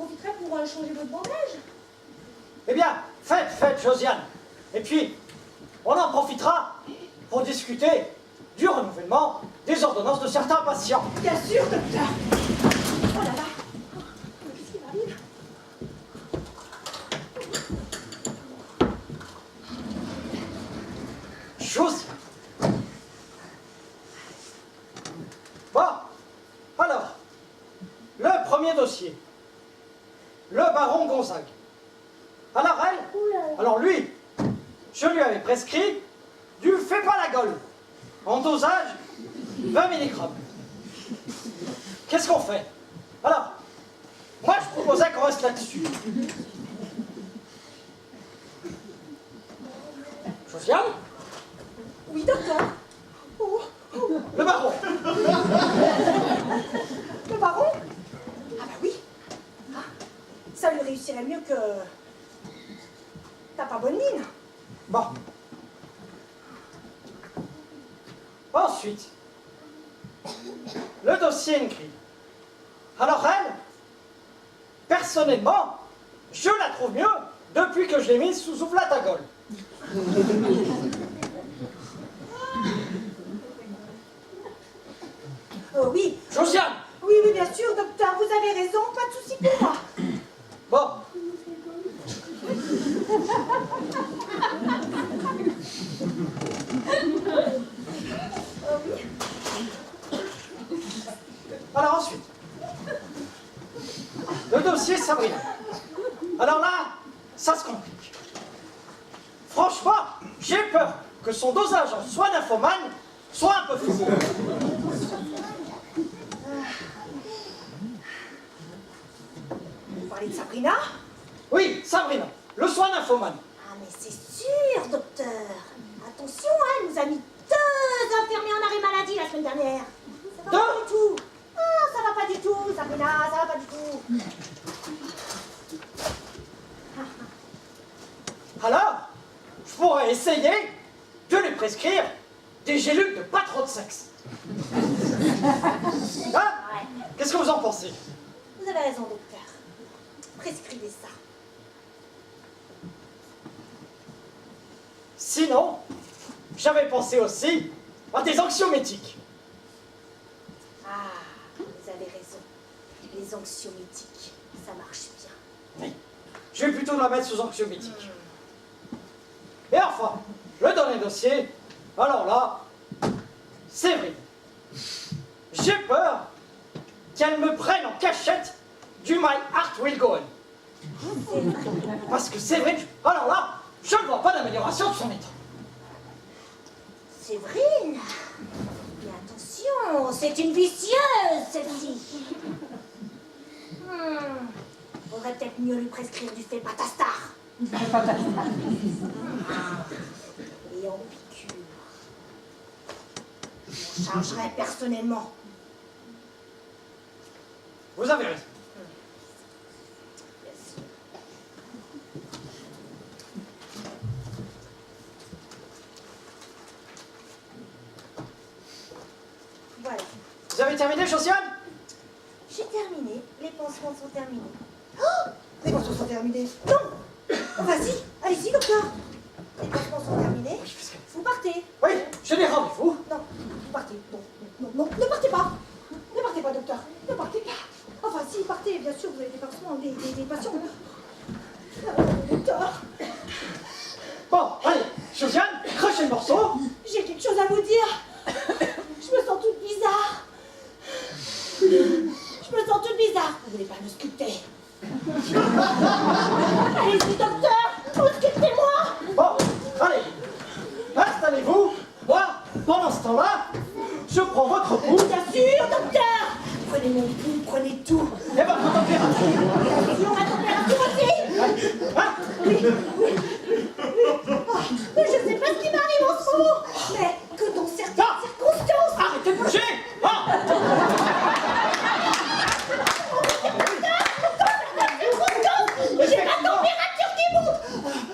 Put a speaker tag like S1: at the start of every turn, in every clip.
S1: profiterai pour changer votre bandage.
S2: Eh bien, faites, Josiane. Et puis, on en profitera pour discuter du renouvellement des ordonnances de certains patients.
S1: Bien sûr, docteur. Oh là là. Qu'est-ce qui m'arrive?
S2: Josiane. Bon, alors, le premier dossier. Le baron Gonzague. Alors lui, je lui avais prescrit du Fépalagol, en dosage 20 mg. Qu'est-ce qu'on fait? Alors, moi je proposais qu'on reste là-dessus. Josiane?
S1: Oui, docteur. Oh.
S2: Le baron.
S1: Le baron? Ah bah oui. Ah, ça lui réussirait mieux que... T'as pas bonne mine.
S2: Bon. Ensuite, le dossier Ingrid. Alors elle, personnellement, je la trouve mieux depuis que je l'ai mise sous ouvlatagol.
S1: Oui.
S2: Josiane!
S1: Oui, bien sûr, docteur, vous avez raison, pas de souci pour moi.
S2: Bon.
S1: Oui.
S2: Alors ensuite, le dossier Sabrina. Alors là, ça se complique. Franchement, j'ai peur que son dosage en soins nymphomane soit un peu fou.
S1: Vous parlez de Sabrina?
S2: Oui, Sabrina, le soin nymphomane.
S1: Ah, mais c'est sûr, docteur. Attention, hein, elle nous a mis 2 infirmiers en arrêt maladie la semaine dernière. Ça va pas du tout. Ah, ça va pas du tout, Sabrina, ça va pas du tout.
S2: Alors, je pourrais essayer de lui prescrire des gélules de pas trop de sexe. Hein?
S1: Ouais.
S2: Qu'est-ce que vous en pensez?
S1: Vous avez raison, docteur. Prescrivez ça.
S2: Sinon, j'avais pensé aussi à des anxiométiques.
S1: Ah, vous avez raison. Les anxiométiques, ça marche bien.
S2: Oui, je vais plutôt la mettre sous anxiométiques. Et enfin, le dernier dossier, alors là, c'est vrai. J'ai peur qu'elle me prenne en cachette du My Heart Will Go On. Parce que c'est vrai, alors là, je ne vois pas d'amélioration de son état.
S1: Séverine. Mais attention, c'est une vicieuse, celle-ci. Faudrait peut-être mieux lui prescrire du Fépatastar. Et en piqûre. Je m'en chargerai personnellement.
S2: Vous avez raison.
S1: Voilà.
S2: Vous avez terminé, Josiane?
S1: J'ai terminé. Les pansements sont terminés. Oh, les pansements sont terminés. Non. Enfin si, allez-y, docteur. Les pansements sont terminés. Vous partez.
S2: Oui, j'ai des rendez-vous.
S1: Non, vous partez. Non, ne partez pas. Ne partez pas, docteur. Ne partez pas. Enfin, si, partez, bien sûr, vous avez des pansements, des patients. Docteur,
S2: Bon, allez, Josiane, crochez le morceau.
S1: j'ai quelque chose à vous dire. Je me sens toute bizarre. Je me sens toute bizarre. Vous voulez pas me sculpter? Allez-y, docteur, sculptez-moi.
S2: Bon, allez, installez-vous. Moi, pendant ce temps-là, je prends votre pouls
S1: Bien sûr, docteur. Prenez mon pouls, prenez tout.
S2: et votre température.
S1: Attention, la température aussi.
S2: Hein?
S1: Oui. Ah, mais je sais pas ce qui m'arrive en ce moment. Mais que dans certaines circonstances.
S2: Arrêtez de bouger. Hein?
S1: J'ai la température qui monte.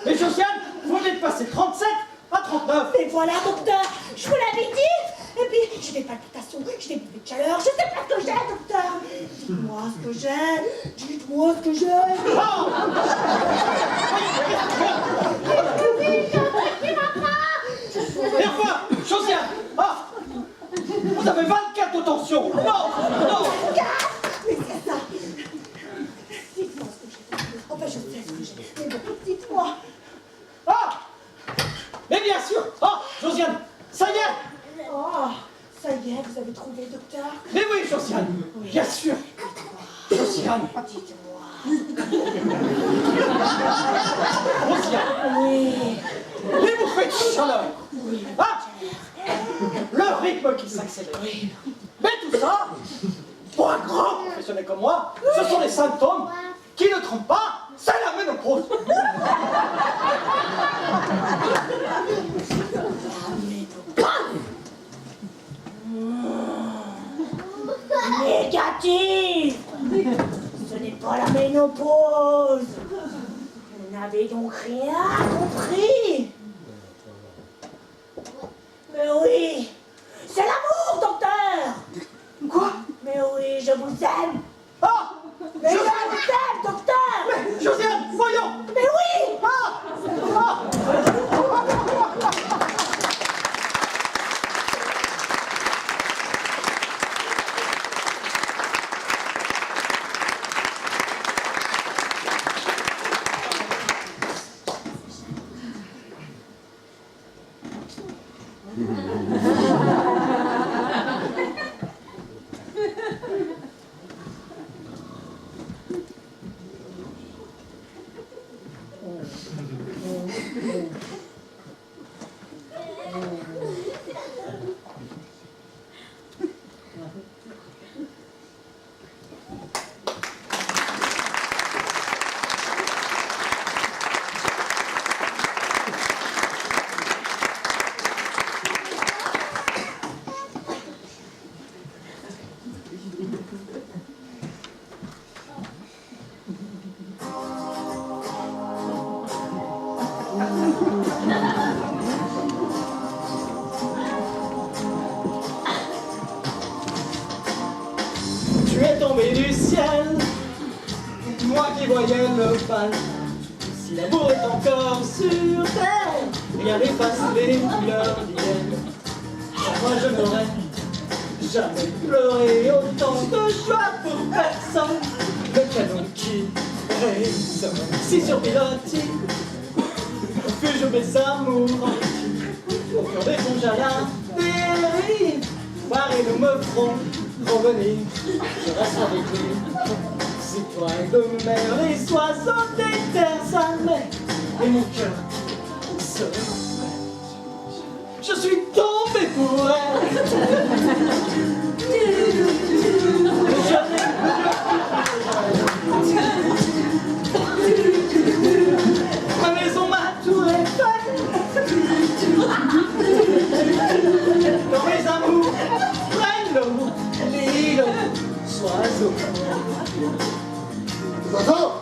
S2: Et Josiane, vous venez de passer 37 à 39.
S1: Mais voilà, docteur, je vous l'avais dit. Et puis, j'ai des palpitations, j'ai des bouffées de chaleur, je sais pas ce que j'ai, docteur. Dites-moi ce que j'ai, dites-moi ce que j'ai.
S2: Et enfin, Josiane, ah, vous avez 24 de tension. Non, non.
S1: Mais c'est ça. Dites-moi ce que j'ai. Enfin, je sais ce que j'ai. Mais bon, dites-moi.
S2: Ah, mais bien sûr. Ah, Josiane, ça y est.
S1: Oh, ça y est, vous avez trouvé, docteur.
S2: Mais oui, Josiane, bien sûr. Josiane.
S1: Dites-moi.
S2: Josiane,
S1: Oui.
S2: les bouffées de chaleur. Ah, le rythme qui s'accélère. Mais tout ça, pour un grand professionnel comme moi, ce sont des symptômes qui ne trompent pas, c'est la ménopause.
S1: Négatif. Ce n'est pas la ménopause. Vous n'avez donc rien compris. Mais oui, c'est l'amour, docteur.
S2: Quoi?
S1: Mais oui, je vous aime.
S2: Ah,
S1: Mais je vous aime, docteur.
S2: mais Josiane, voyons.
S1: Mais oui.
S2: Ah, ah. Tu es tombé du ciel, moi qui voyais le bal. Si l'amour est encore sur terre, rien n'efface les couleurs d'hier. Moi je n'aurais jamais pleuré autant de joie pour personne. Le canon qui résonne si sur pilotis, que je mes amours au cœur des songes à la dérive. Paris nous me feront revenir, je reste avec lui. Étoiles de mer, les oiseaux des terres amères, et mon cœur se réveille. Je suis tombé pour elle. Ma maison, ma tour Eiffel. Dans mes amours, prennent l'eau, l'île, oiseaux.
S3: Attends!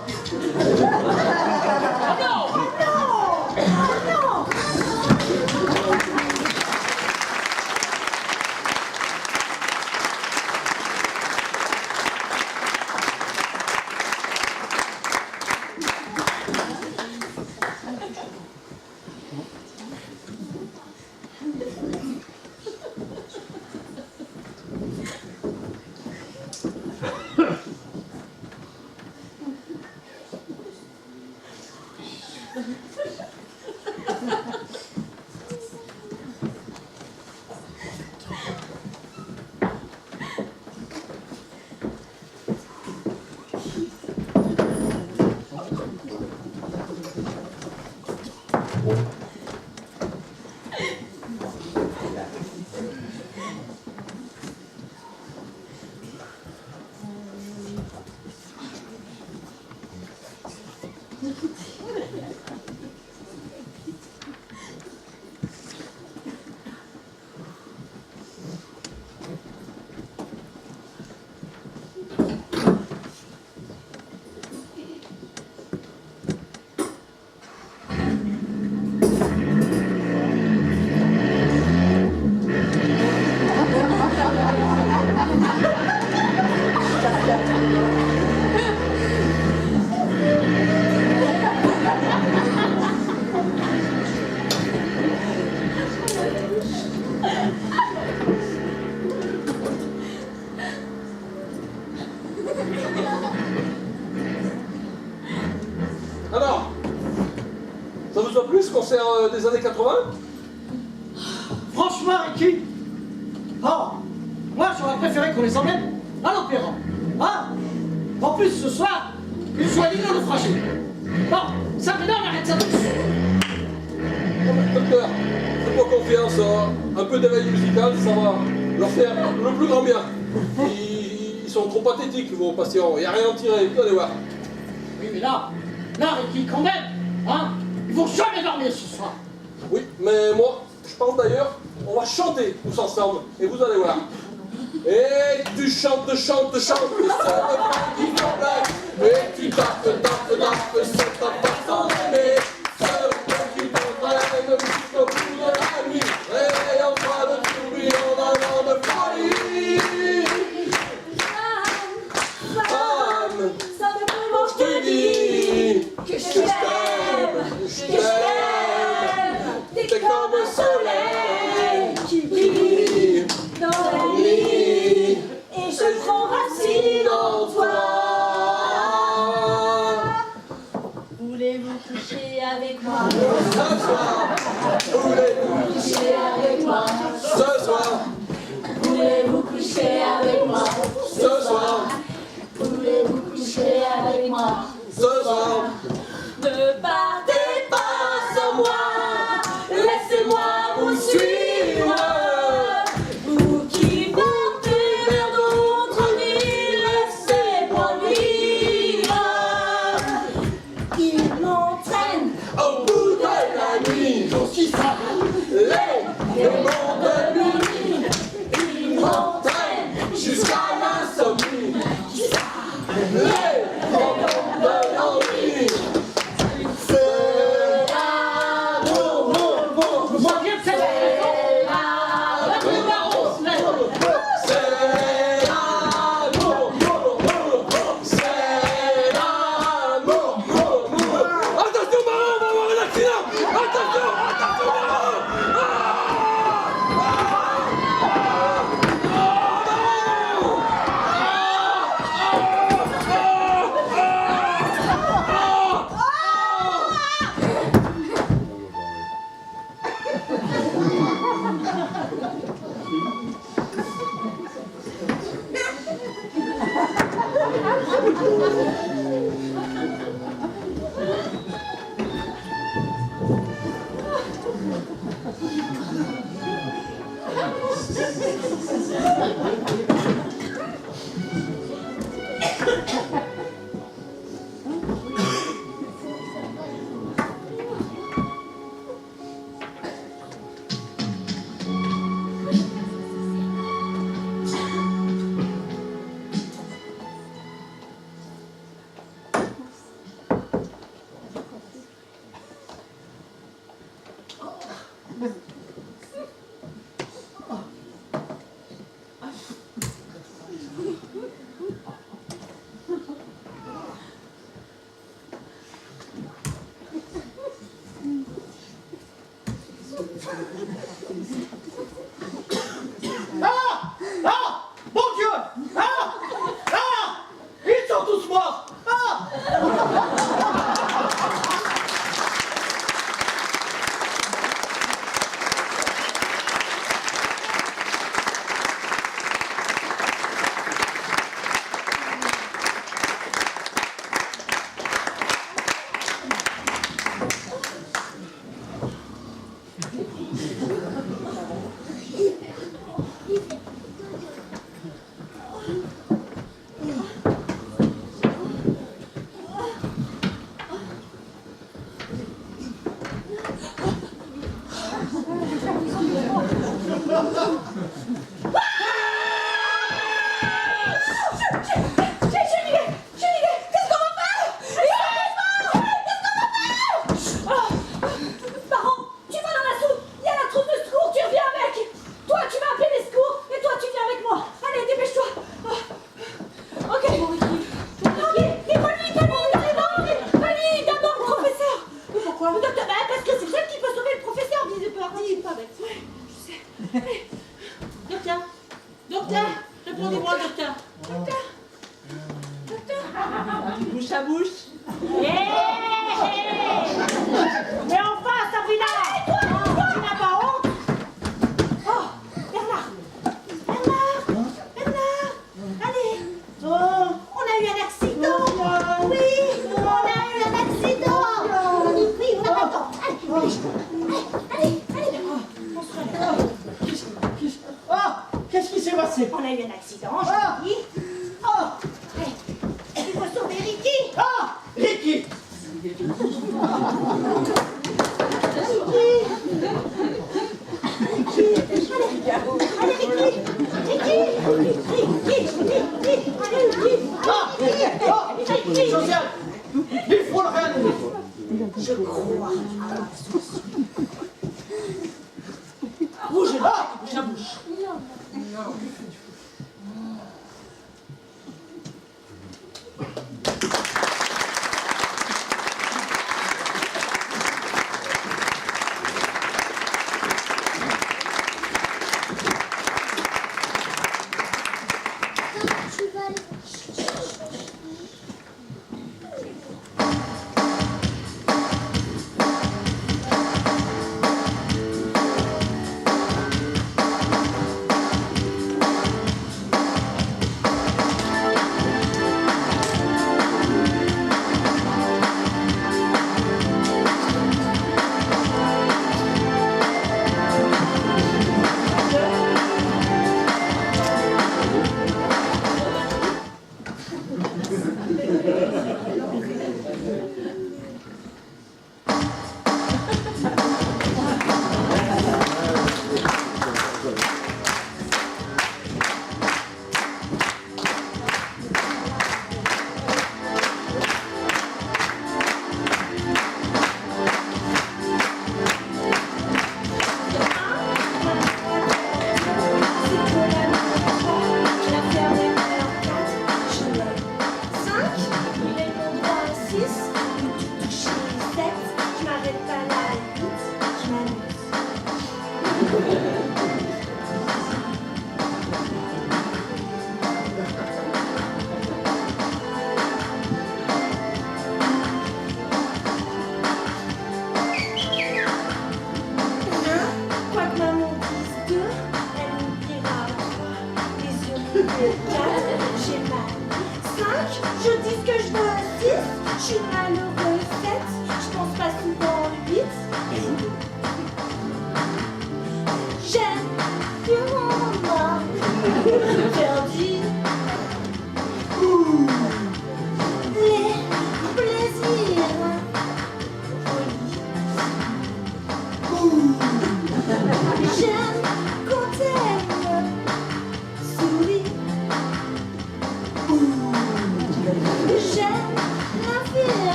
S3: des années 80?
S2: Franchement, Ricky, oh, moi j'aurais préféré qu'on les emmène à l'opéra. Hein? En plus, ce soir, ils jouent à Lino le fragile. Bon, Sabrina, on arrête ça tout de suite.
S3: Docteur, faites-moi confiance, hein. Un peu d'éveil musical, ça va leur faire le plus grand bien. Ils sont trop pathétiques, vos patients, il n'y a rien à tirer, vous allez voir.
S2: Oui, mais là, Ricky, quand même, hein? Ils vont jamais dormir ce soir.
S3: Oui, mais moi, je pense d'ailleurs, on va chanter tous ensemble, et vous allez voir. Et tu chantes, et ça ne pas qui t'en plaît. Et tu tapes, c'est ta façon d'aimer. C'est le temps qui t'entraîne jusqu'au bout de la nuit. Réveille-toi de tourbillon d'un vent de folie. Femme,
S1: Ça me vraiment
S3: je te dis
S1: que je t'aime.
S3: T'es comme un soleil
S1: qui brille dans la nuit. Et je prends racine en toi. Voulez-vous coucher avec moi?
S3: Ce soir, voulez-vous
S1: Coucher avec moi.
S3: ce soir,
S1: Voulez-vous coucher avec moi?
S3: ce soir,
S1: Voulez-vous coucher avec moi?
S3: ce soir.
S1: Ne partez pas sans moi. Laissez-moi vous suivre. Vous qui montez vers d'autres nuits, laissez-moi vivre. Il m'entraîne
S3: Au bout de la nuit,
S2: Qui ça?
S3: les démons de minuit, ils m'entraînent jusqu'à l'insomnie. Les démons de l'ennui, c'est l'amour.
S2: Moi, viens de cette maison.
S3: C'est l'amour, c'est l'amour. Attention, Marin, on va avoir un accident. Attention, Marin.
S2: Mon Dieu! Ils sont tous morts!
S1: Docteur, répondez-moi, docteur. Docteur. Bouche à bouche.
S4: Mais enfin, Sabrina!
S1: Allez, allez, on se relève.
S2: Ah, qu'est-ce qui s'est passé?
S1: On a eu un accident,
S2: Ah.
S1: je vous dis.
S2: Ah,
S1: Il faut sauver Ricky.
S2: ah, Ricky. Josiane, il faut le réanimer.
S1: Je crois à la solution.
S2: Bouge là, bouge la bouche.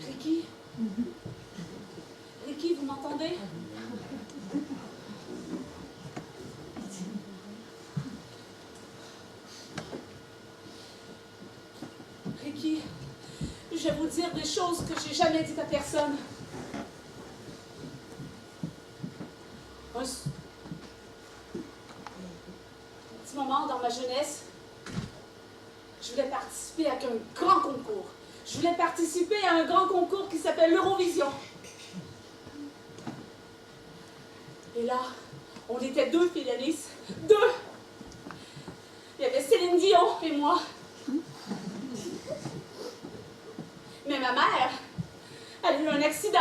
S4: Ricky? Ricky, vous m'entendez? Ricky, je vais vous dire des choses que j'ai jamais dites à personne. Un petit moment dans ma jeunesse, je voulais participer à un grand concours. Je voulais participer à un grand concours qui s'appelle l'Eurovision. Et là, on était 2 finalistes. 2! Il y avait Céline Dion et moi. Mais ma mère, elle a eu un accident.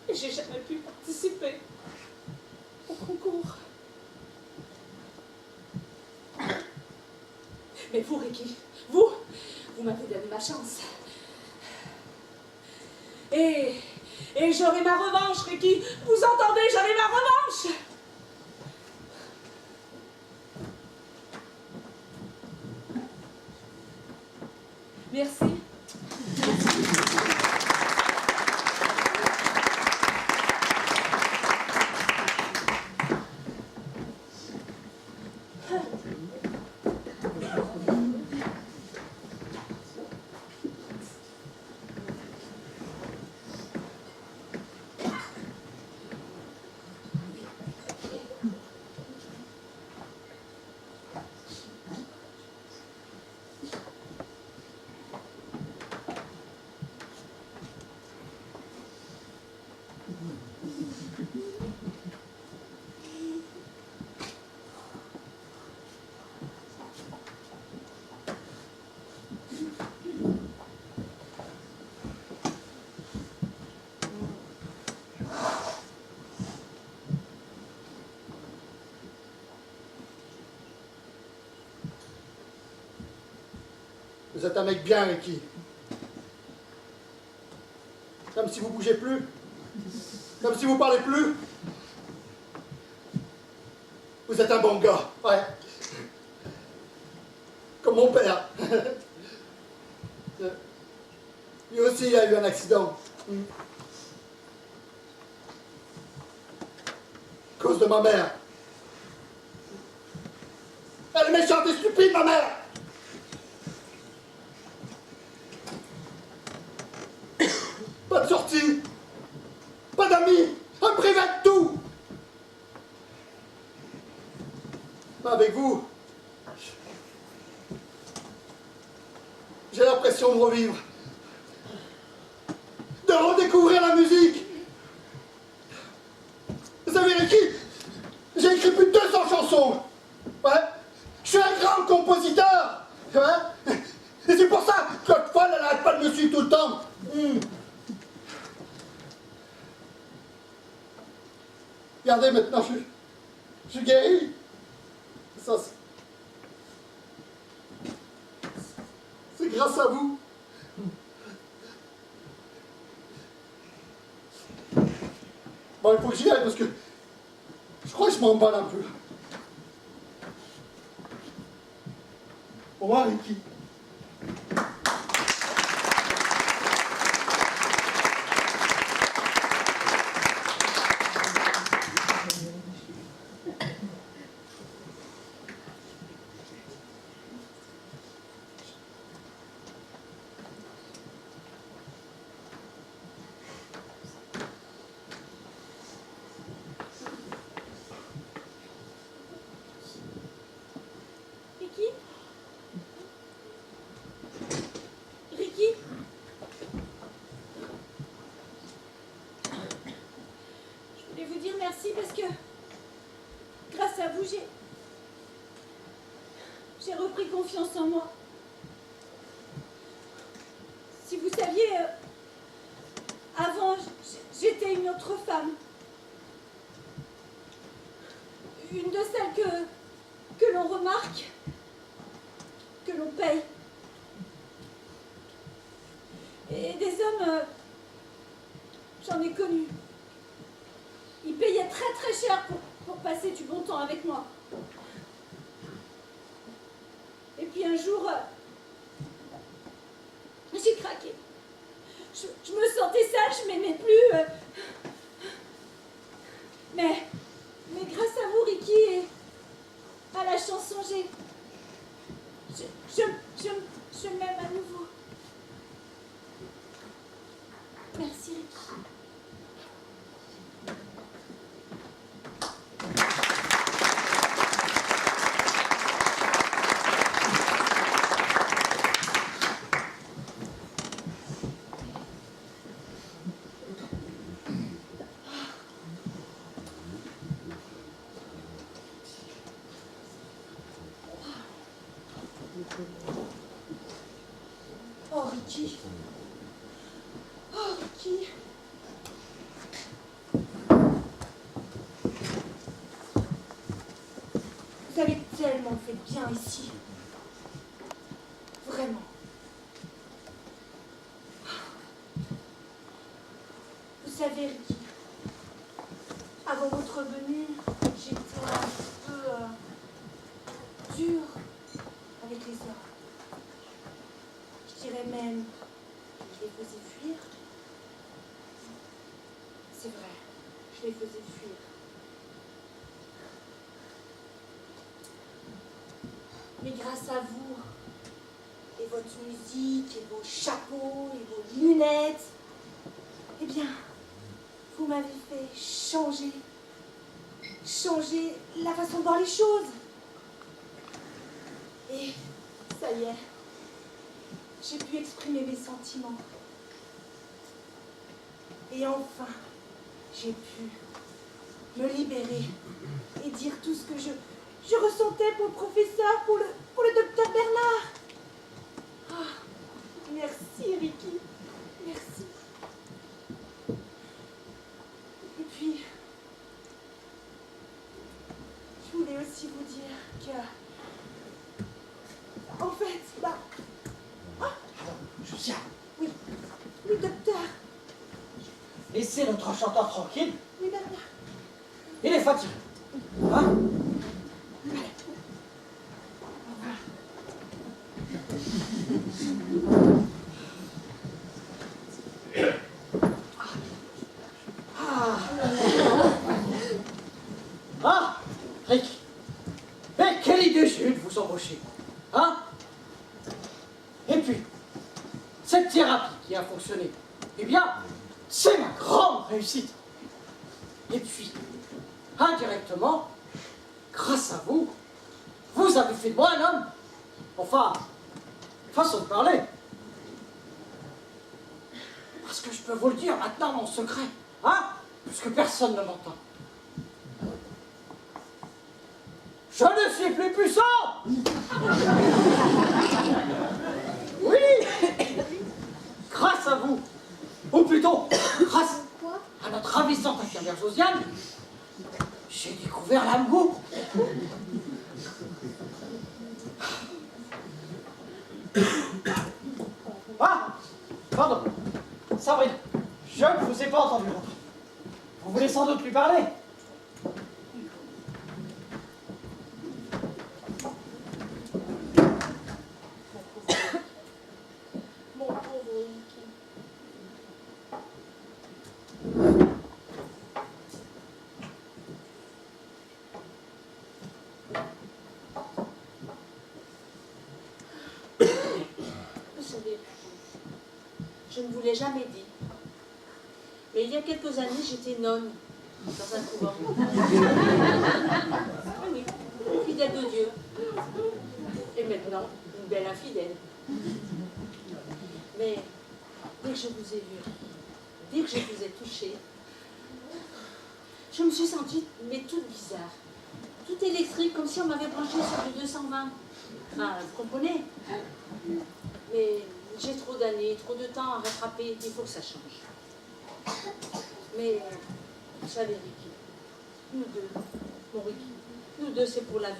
S4: Et j'ai jamais pu participer au concours. Mais vous, Ricky, vous m'avez donné ma chance. Et Et j'aurai ma revanche, Ricky. Vous entendez, j'aurai ma revanche. Merci.
S5: Vous êtes un mec bien, Ricky. Comme si vous bougez plus. Comme si vous parlez plus. Vous êtes un bon gars, ouais. Comme mon père. Lui aussi a eu un accident. À cause de ma mère. Elle est méchante et stupide, ma mère. Pas de sortie, pas d'amis, un privé de tout. Mais avec vous, j'ai l'impression de revivre, de redécouvrir la musique. Vous savez, Ricky, j'ai écrit plus de 200 chansons. Ouais. Je suis un grand compositeur. Ouais. Et c'est pour ça que Claude Foll, elle n'arrête pas de me suivre tout le temps. Regardez, maintenant, je suis guéri. Ça, c'est grâce à vous. Bon, il faut que j'y aille parce que je crois que je m'emballe un peu. Au revoir, Ricky.
S1: Merci parce que grâce à vous, j'ai repris confiance en moi. Si vous saviez, avant, j'étais une autre femme. Une de celles que l'on remarque, que l'on paye. Et des hommes, j'en ai connu. Ils payaient très très cher pour passer du bon temps avec moi. Et puis un jour, j'ai craqué. Je me sentais sale, je m'aimais plus. Mais grâce à vous, Ricky, et à la chanson, je m'aime à nouveau. Merci, Ricky. Oh, Ricky. Oh, Ricky. Vous avez tellement fait de bien ici. Vraiment. Vous savez,
S4: avant votre venue, j'étais un peu dure avec les hommes. Je dirais même que je les faisais fuir. C'est vrai, je les faisais fuir. Mais grâce à vous, et votre musique, et vos chapeaux, et vos lunettes, eh bien, vous m'avez fait changer la façon de voir les choses. Et ça y est, j'ai pu exprimer mes sentiments. Et enfin, j'ai pu me libérer et dire tout ce que je ressentais pour le professeur, pour le docteur Bernard. Ah, merci Ricky, merci. Et puis, je voulais aussi vous dire que, en fait,
S2: Josiane,
S4: oui, docteur,
S2: laissez notre chanteur tranquille.
S4: oui Bernard.
S2: Il est fatigué. Hein? Ah, Rick, mais quelle idée j'ai eue de vous embaucher, hein? Et puis, cette thérapie qui a fonctionné, eh bien, c'est ma grande réussite. Et puis, indirectement, grâce à vous, vous avez fait de moi un homme. Enfin, façon de parler. Parce que je peux vous le dire maintenant, mon secret, hein? Puisque personne ne m'entend. Je ne suis plus puissant! Oui! Grâce à vous, ou plutôt, grâce à notre ravissante infirmière Josiane, j'ai découvert l'amour. Ah! Pardon. Sabrina, je ne vous ai pas entendu. Vous voulez sans doute lui parler?
S4: Mon pauvre Ricky. Vous savez, je ne vous l'ai jamais dit, mais il y a quelques années, j'étais nonne dans un couvent. Oui, fidèle de Dieu. Et maintenant, une belle infidèle. Mais dès que je vous ai vu, dès que je vous ai touché, je me suis sentie, mais toute bizarre, toute électrique, comme si on m'avait branché sur du 220. Enfin, vous comprenez? Mais j'ai trop d'années, trop de temps à rattraper, il faut que ça change. Mais, vous savez, Ricky, nous deux, mon Ricky, nous deux, c'est pour la vie.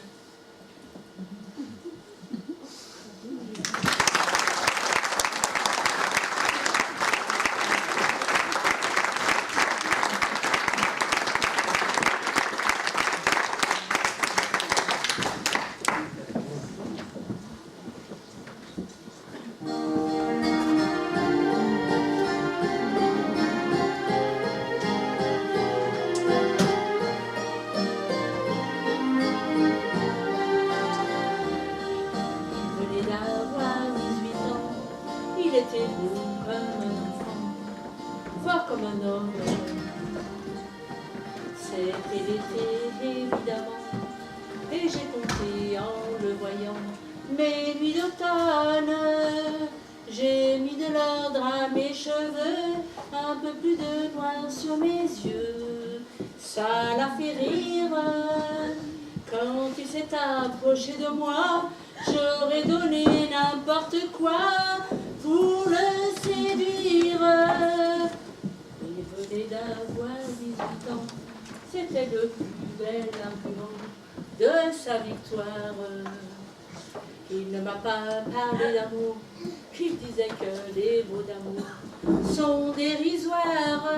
S4: C'était l'été, évidemment, et j'ai compté en le voyant mes nuits d'automne. J'ai mis de l'ordre à mes cheveux, un peu plus de noir sur mes yeux. Ça l'a fait rire. Quand il s'est approché de moi, j'aurais donné n'importe quoi pour le séduire. Il venait d'avoir 18 ans. C'était le plus bel argument de sa victoire. Il ne m'a pas parlé d'amour, il disait que les mots d'amour sont dérisoires.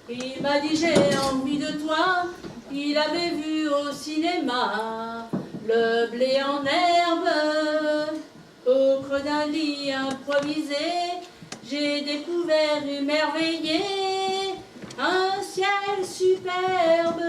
S4: Il m'a dit j'ai envie de toi. Il avait vu au cinéma le blé en herbe. Au creux d'un lit improvisé, j'ai découvert émerveillé un ciel superbe.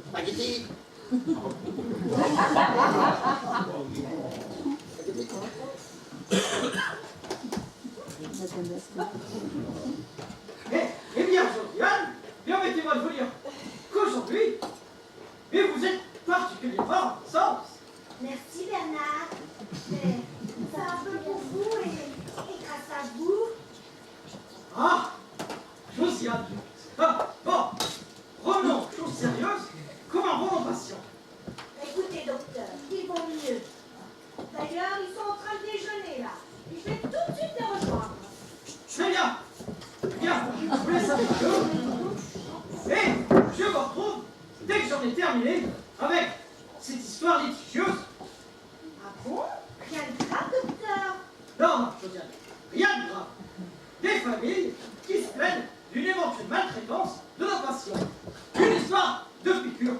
S5: Spaghetti.
S2: Eh bien, Josiane, permettez-moi de vous dire qu'aujourd'hui, mais vous êtes particulièrement en sens.
S1: Merci Bernard. Mais c'est un peu pour vous et grâce à vous.
S2: Ah, Josiane. Ah, bon, revenons aux choses sérieuses. Comment vont nos patients?
S1: Écoutez, docteur, ils vont mieux. D'ailleurs, ils sont en train de déjeuner là. Et je vais tout de suite les rejoindre.
S2: Très bien. Bien, vous laissez un peu. Et je vous retrouve dès que j'en ai terminé avec cette histoire litigieuse.
S1: Ah bon? Rien de grave, docteur.
S2: Non, non, Josiane, rien de grave. Des familles qui se plaignent d'une éventuelle maltraitance de nos patients. Une histoire de piqûre.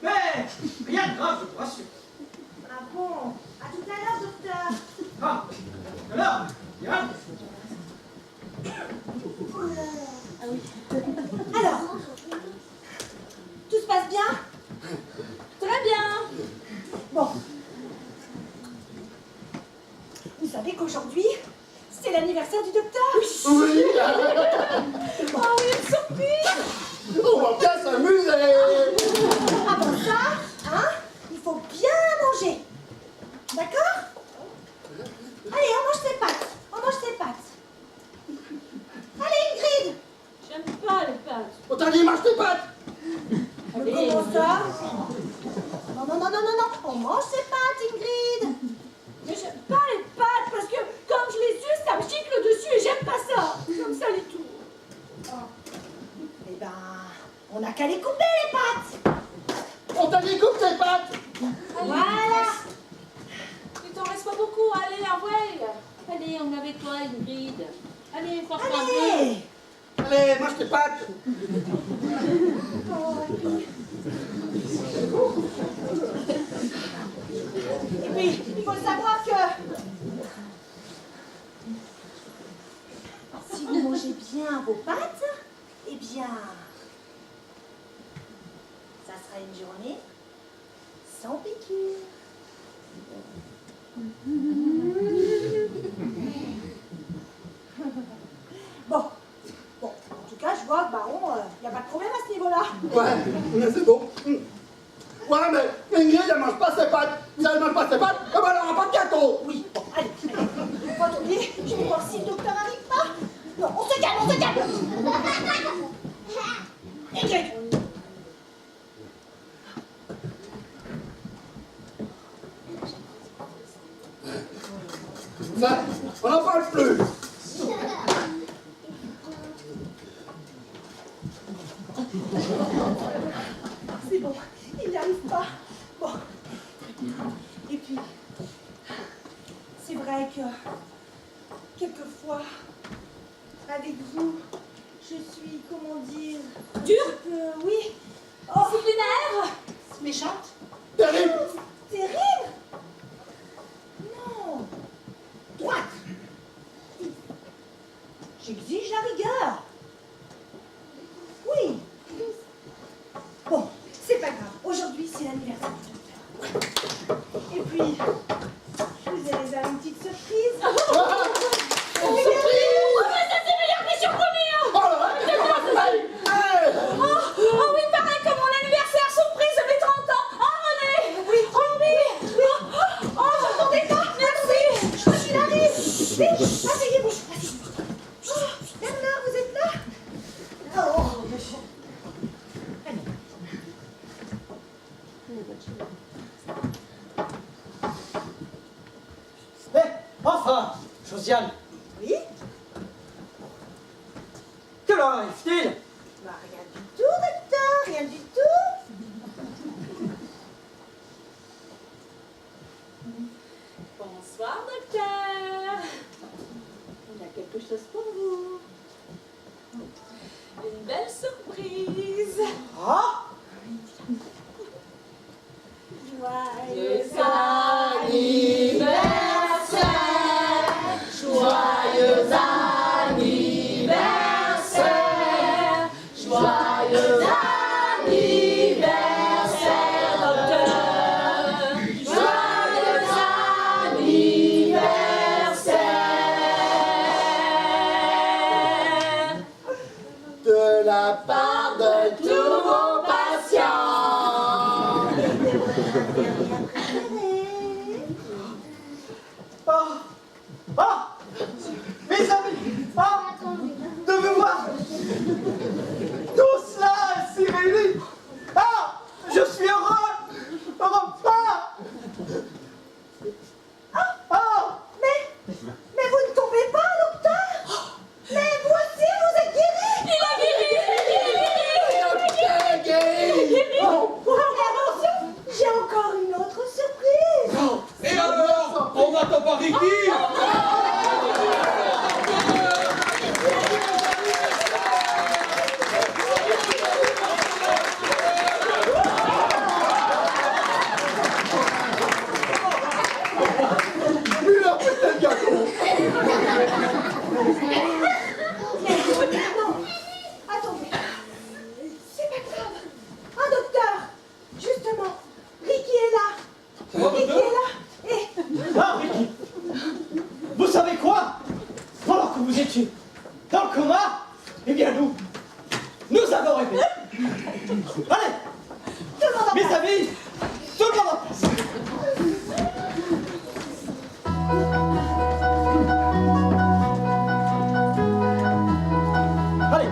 S2: Mais rien de grave, je vous rassure.
S1: Ah bon? À tout à l'heure, docteur.
S2: Ah, alors, Yann,
S1: Alors, tout se passe bien?
S4: Très bien.
S1: Bon. Vous savez qu'aujourd'hui, c'est l'anniversaire du docteur?
S5: Oui.
S1: Oh oui, une surprise!
S5: On va bien s'amuser.
S1: Avant ça, hein, il faut bien manger. D'accord? Allez, on mange ses pâtes. On mange ses pâtes. Allez, Ingrid!
S4: J'aime pas les pâtes.
S5: On t'a dit, mange tes pâtes.
S4: Allez.
S1: Comment ça? Non, non, non, non, non, non. On mange ses pâtes, Ingrid.
S4: Mais j'aime pas les pâtes parce que quand je les suce, ça me gicle dessus et j'aime pas ça. Comme ça, les tout.
S1: Eh ben, on n'a qu'à les couper, les pâtes.
S5: On t'a dit, coupe tes pâtes.
S1: Voilà.
S4: Il t'en reste pas beaucoup. Allez, envoie. Allez, on est avec toi, Ingrid. Allez, force un peu.
S1: Allez.
S5: Allez, mange tes pâtes.
S1: Et puis, il faut savoir que si vous mangez bien vos pâtes, eh bien, ça sera une journée sans piqûre. Bon, en tout cas, je vois que Baron, il n'y a pas de problème à ce niveau-là.
S5: Ouais, mais c'est bon. Ouais, mais Ingrid, elle mange pas ses pâtes. Si elle mange pas ses pâtes, eh ben, elle aura pas de gâteau.
S1: Oui, bon, allez. Attendez, je vais voir si le docteur n'arrive pas. Non, on se calme, on se calme. Ingrid.
S5: Ça, on n'en parle plus.
S1: C'est bon, il n'y arrive pas. Bon. Et puis, c'est vrai que, quelquefois, avec vous, je suis, comment dire...
S4: Dure?
S1: Oui. Oh,
S4: Disciplinaire? Méchante?
S5: Terrible.
S1: terrible. Non. Droite. J'exige la rigueur. Oui. Bon, c'est pas grave. Aujourd'hui, c'est l'anniversaire du docteur. Et puis, je vous ai réservé une petite surprise.
S5: Une surprise.
S4: Ça, c'est meilleur que surprenant.
S5: Oh là là. Hey, hey.
S4: Oh oui, pareil comme mon anniversaire surprise de mes 30 ans. Oh, René. Oui. Oh oui. Oh, j'entendais pas. Merci.
S1: Je crois qu'il arrive. Vite, asseyez-vous. Asseyez-vous. Oh, Bernard, vous êtes là? Oh.
S2: mais enfin, Josiane,
S1: Oui?
S2: arrive-t-il?
S1: Bah, rien du tout, docteur, rien du tout.
S4: Bonsoir, docteur. On a quelque chose pour vous. Une belle surprise.
S2: Ah?
S4: Joyeux anniversaire, joyeux anniversaire, joyeux anniversaire, docteur, joyeux anniversaire.
S5: De la part de tous vos patients.
S2: Ah! Ah! Mes amis! Ah! De me voir! Tout cela ainsi réuni! Ah! Je suis heureux! Heureux! Ah! Ah!
S1: Mais vous ne tombez pas, docteur. Mais voici, vous êtes guéri.
S4: Il a guéri.
S1: Attention, j'ai encore une autre surprise.
S3: Et alors, on n'attend pas Ricky?
S5: Lui, il a pété le gâteau.
S1: Non, attendez. C'est pas grave. Un docteur. Justement, Ricky est là. Ricky est là. Et
S2: Ah, Ricky! Vous savez quoi? Pendant que vous étiez dans le coma, eh bien nous avons rêvé. Allez!
S1: tout le monde en
S2: Mes
S1: parle.
S2: amis, tout le monde en place. Allez,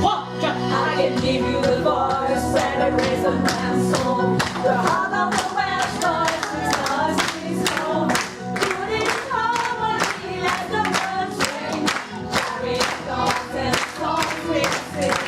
S2: 3, 4.
S4: I can give you the voice and a rhythm and song. The heart of the West voice is not his song. Put it in harmony, let the words ring. Carry on and songs we sing.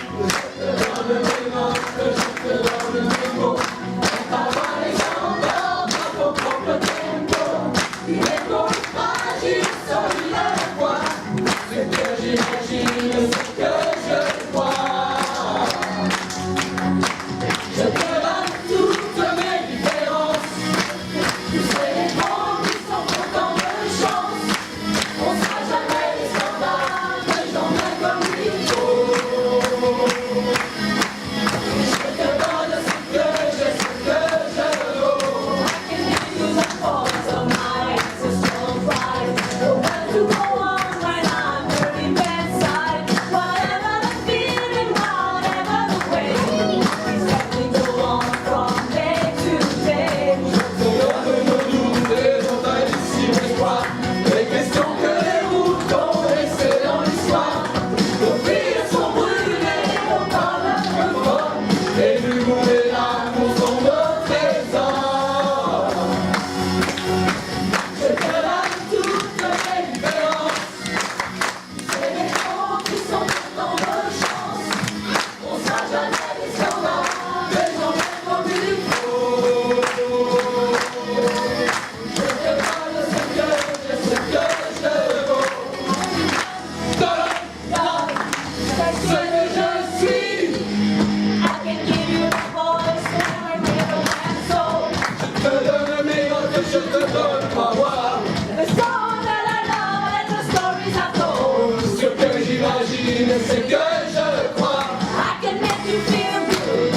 S3: Ce que j'imagine, c'est que je crois.
S4: I can make you feel good.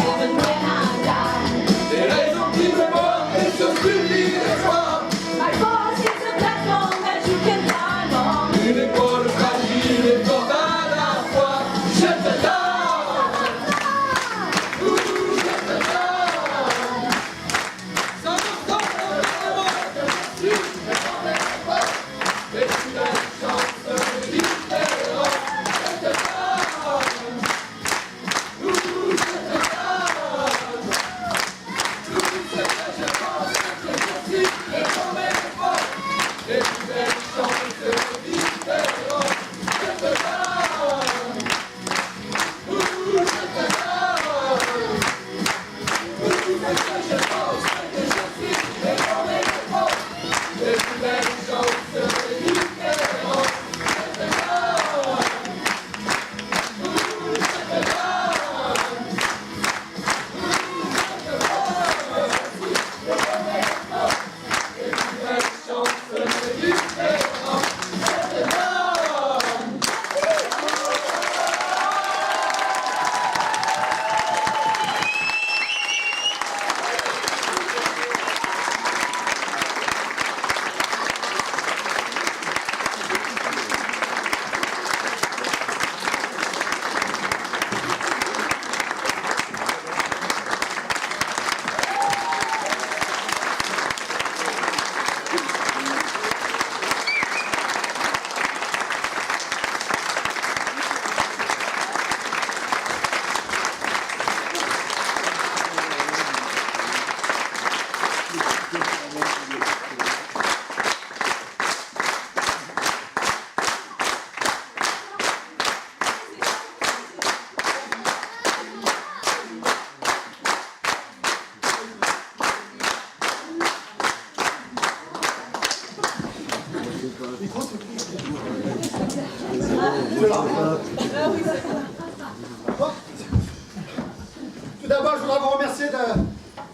S5: Tout d'abord, je voudrais vous remercier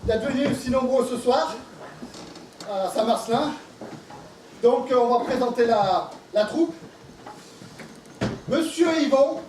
S5: d'être venus si nombreux ce soir à Saint-Marcelin. Donc, on va présenter la troupe. Monsieur Yvon,